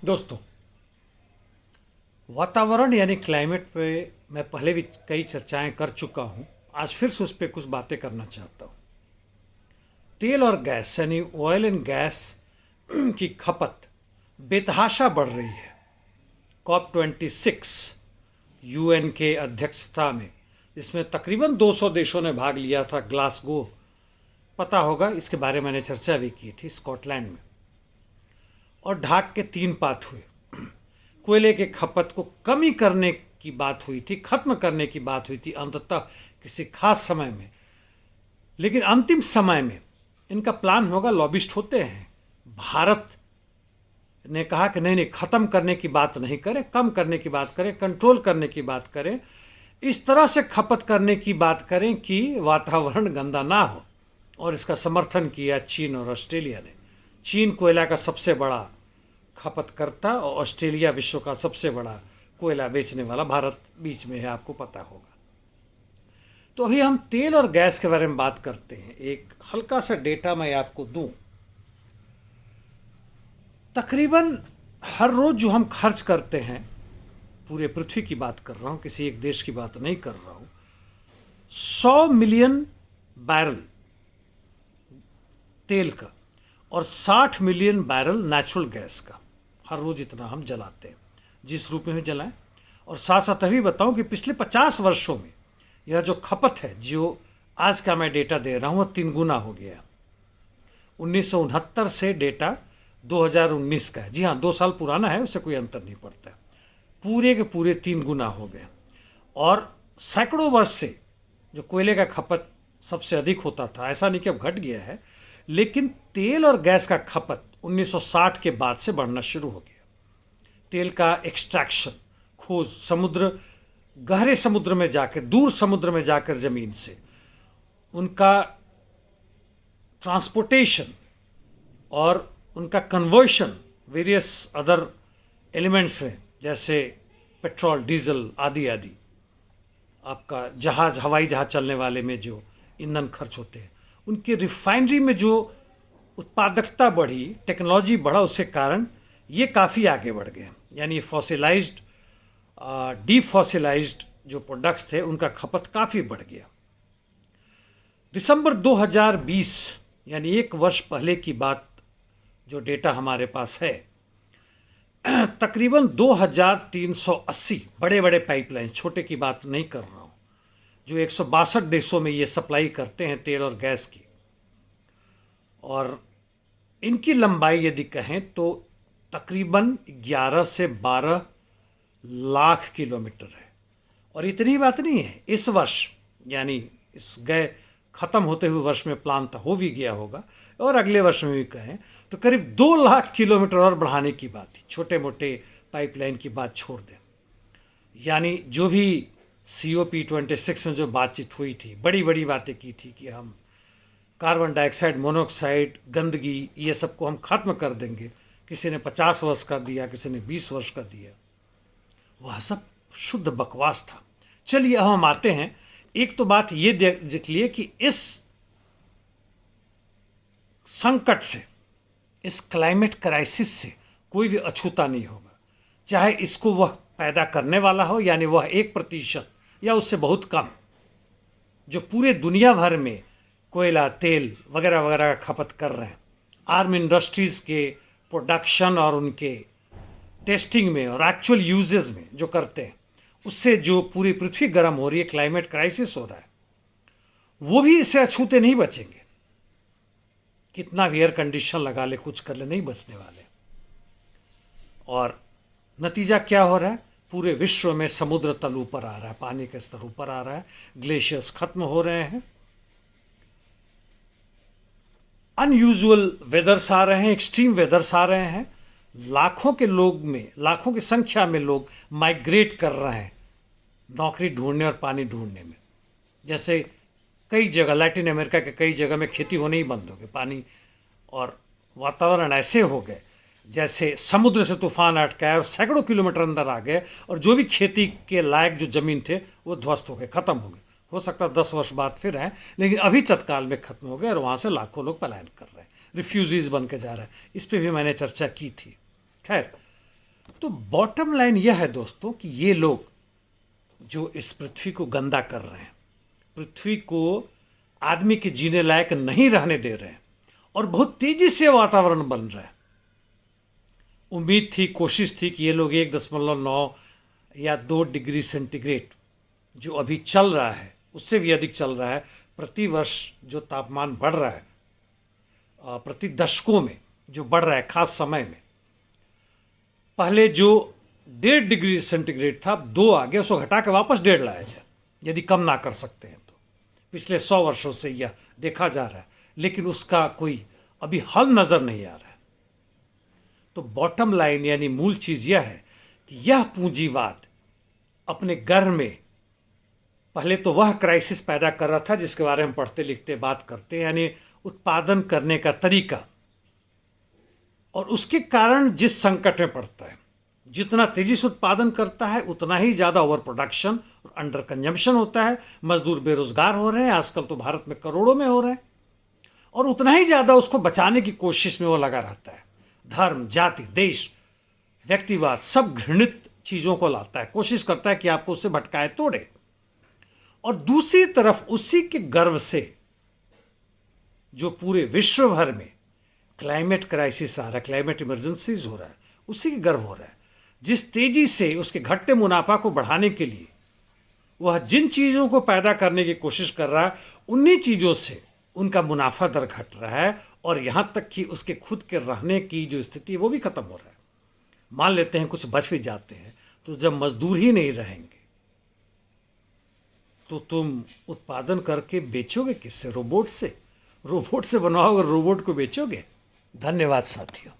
दोस्तों, वातावरण यानी क्लाइमेट पे मैं पहले भी कई चर्चाएं कर चुका हूं। आज फिर से उस पर कुछ बातें करना चाहता हूं। तेल और गैस यानी ऑयल एंड गैस की खपत बेतहाशा बढ़ रही है। COP26 यूएन के अध्यक्षता में, जिसमें तकरीबन 200 देशों ने भाग लिया था, ग्लासगो, पता होगा, इसके बारे में मैंने चर्चा भी की थी स्कॉटलैंड में। और ढाक के 3 बात हुए। कोयले के खपत को कमी करने की बात हुई थी, खत्म करने की बात हुई थी अंततः किसी खास समय में। लेकिन अंतिम समय में इनका प्लान होगा, लॉबिस्ट होते हैं। भारत ने कहा कि नहीं नहीं, खत्म करने की बात नहीं करें, कम करने की बात करें, कंट्रोल करने की बात करें, इस तरह से खपत करने की बात करें कि वातावरण गंदा ना हो। और इसका समर्थन किया चीन और ऑस्ट्रेलिया ने। चीन कोयला का सबसे बड़ा खपतकर्ता और ऑस्ट्रेलिया विश्व का सबसे बड़ा कोयला बेचने वाला, भारत बीच में है, आपको पता होगा। तो अभी हम तेल और गैस के बारे में बात करते हैं। एक हल्का सा डेटा मैं आपको दूं। तकरीबन हर रोज जो हम खर्च करते हैं, पूरे पृथ्वी की बात कर रहा हूं, किसी एक देश की बात नहीं कर रहा हूं, 100 मिलियन बैरल तेल का और 60 मिलियन बैरल नेचुरल गैस का हर रोज इतना हम जलाते हैं, जिस रूप में जलाएं। और साथ साथ अभी बताऊं कि पिछले 50 वर्षों में यह जो खपत है, जो आज का मैं डेटा दे रहा हूं, वह 3 गुना हो गया। 1969 से डेटा 2019 का है। जी हाँ, 2 साल पुराना है, उससे कोई अंतर नहीं पड़ता है। पूरे के पूरे 3 गुना हो गए। और सैकड़ों वर्ष से जो कोयले का खपत सबसे अधिक होता था, ऐसा नहीं कि अब घट गया है, लेकिन तेल और गैस का खपत 1960 के बाद से बढ़ना शुरू हो गया। तेल का एक्सट्रैक्शन, खोज, समुद्र, गहरे समुद्र में जाकर, दूर समुद्र में जाकर जमीन से उनका ट्रांसपोर्टेशन और उनका कन्वर्शन वेरियस अदर एलिमेंट्स में, जैसे पेट्रोल, डीजल आदि आदि। आपका जहाज, हवाई जहाज चलने वाले में जो ईंधन खर्च होते हैं, उनके रिफाइनरी में जो उत्पादकता बढ़ी, टेक्नोलॉजी बढ़ा, उसके कारण ये काफ़ी आगे बढ़ गए। यानी फॉसिलाइज्ड, डीफॉसिलाइज्ड जो प्रोडक्ट्स थे, उनका खपत काफ़ी बढ़ गया। दिसंबर 2020 यानी 1 वर्ष पहले की बात, जो डेटा हमारे पास है, तकरीबन 2380 बड़े बड़े पाइपलाइन, छोटे की बात नहीं कर रहा हूँ, जो 162 देशों में ये सप्लाई करते हैं तेल और गैस की। और इनकी लंबाई यदि कहें तो तकरीबन 11 से 12 लाख किलोमीटर है। और इतनी बात नहीं है, इस वर्ष यानी इस गए ख़त्म होते हुए वर्ष में प्लान था, हो भी गया होगा, और अगले वर्ष में भी कहें तो करीब 2 लाख किलोमीटर और बढ़ाने की बात थी। छोटे मोटे पाइपलाइन की बात छोड़ दें, यानी जो भी COP26 में जो बातचीत हुई थी, बड़ी बड़ी बातें की थी कि हम कार्बन डाइऑक्साइड, मोनोऑक्साइड, गंदगी, ये सब को हम खत्म कर देंगे। किसी ने 50 वर्ष का दिया, किसी ने 20 वर्ष का दिया। वह सब शुद्ध बकवास था। चलिए अब हम आते हैं। एक तो बात ये देख लिए कि इस संकट से, इस क्लाइमेट क्राइसिस से कोई भी अछूता नहीं होगा, चाहे इसको वह पैदा करने वाला हो, यानी वह 1% या उससे बहुत कम, जो पूरे दुनिया भर में कोयला, तेल वगैरह वगैरह का खपत कर रहे हैं। आर्म इंडस्ट्रीज़ के प्रोडक्शन और उनके टेस्टिंग में और एक्चुअल यूजेस में जो करते हैं, उससे जो पूरी पृथ्वी गर्म हो रही है, क्लाइमेट क्राइसिस हो रहा है, वो भी इससे अछूते नहीं बचेंगे। कितना भी एयर कंडीशन लगा ले, कुछ कर ले, नहीं बचने वाले। और नतीजा क्या हो रहा है? पूरे विश्व में समुद्र तल ऊपर आ रहा है, पानी का स्तर ऊपर आ रहा है, ग्लेशियर्स खत्म हो रहे हैं, अनयूजुअल वेदर्स आ रहे हैं, एक्सट्रीम वेदर्स आ रहे हैं। लाखों के लोग में, लाखों की संख्या में लोग माइग्रेट कर रहे हैं नौकरी ढूंढने और पानी ढूंढने में। जैसे कई जगह, लैटिन अमेरिका के कई जगह में खेती होने ही बंद हो गई। पानी और वातावरण ऐसे हो गए जैसे समुद्र से तूफान अटकाया और सैकड़ों किलोमीटर अंदर आ गए, और जो भी खेती के लायक जो ज़मीन थे वो ध्वस्त हो गए, ख़त्म हो गए। हो सकता है 10 वर्ष बाद फिर आए, लेकिन अभी तत्काल में खत्म हो गए और वहाँ से लाखों लोग पलायन कर रहे हैं, रिफ्यूजीज बन के जा रहे हैं। इस पर भी मैंने चर्चा की थी। खैर, तो बॉटम लाइन यह है दोस्तों कि ये लोग जो इस पृथ्वी को गंदा कर रहे हैं, पृथ्वी को आदमी के जीने लायक नहीं रहने दे रहे हैं और बहुत तेजी से वातावरण बन रहा है। उम्मीद थी, कोशिश थी कि ये लोग 1.9 या 2 डिग्री सेंटीग्रेड जो अभी चल रहा है, उससे भी अधिक चल रहा है, प्रति वर्ष जो तापमान बढ़ रहा है, प्रति दशकों में जो बढ़ रहा है, खास समय में, पहले जो 1.5 डिग्री सेंटीग्रेड था, 2 आ गया, उसको घटा के वापस 1.5 लाया जाए, यदि कम ना कर सकते हैं तो। पिछले 100 वर्षों से यह देखा जा रहा है, लेकिन उसका कोई अभी हल नज़र नहीं आ रहा है। तो बॉटम लाइन यानी मूल चीज़ यह है कि यह पूंजीवाद अपने घर में पहले तो वह क्राइसिस पैदा कर रहा था जिसके बारे में हम पढ़ते लिखते बात करते, यानी उत्पादन करने का तरीका, और उसके कारण जिस संकट में पड़ता है, जितना तेजी से उत्पादन करता है उतना ही ज़्यादा ओवर प्रोडक्शन और अंडर कंजम्पशन होता है, मजदूर बेरोजगार हो रहे हैं, आजकल तो भारत में करोड़ों में हो रहे हैं, और उतना ही ज़्यादा उसको बचाने की कोशिश में वो लगा रहता है। धर्म, जाति, देश, व्यक्तिवाद, सब घृणित चीज़ों को लाता है, कोशिश करता है कि आपको उससे भटकाए, तोड़े। और दूसरी तरफ उसी के गर्व से जो पूरे विश्व भर में क्लाइमेट क्राइसिस आ रहा है, क्लाइमेट इमरजेंसीज हो रहा है, उसी के गर्व हो रहा है। जिस तेजी से उसके घटते मुनाफा को बढ़ाने के लिए वह जिन चीज़ों को पैदा करने की कोशिश कर रहा है, उन्हीं चीज़ों से उनका मुनाफा दर घट रहा है, और यहाँ तक कि उसके खुद के रहने की जो स्थिति है वो भी खत्म हो रहा है। मान लेते हैं कुछ बच भी जाते हैं, तो जब मजदूर ही नहीं रहेंगे तो तुम उत्पादन करके बेचोगे किससे? रोबोट से? रोबोट से बनवाओगे, रोबोट को बेचोगे? धन्यवाद साथियों।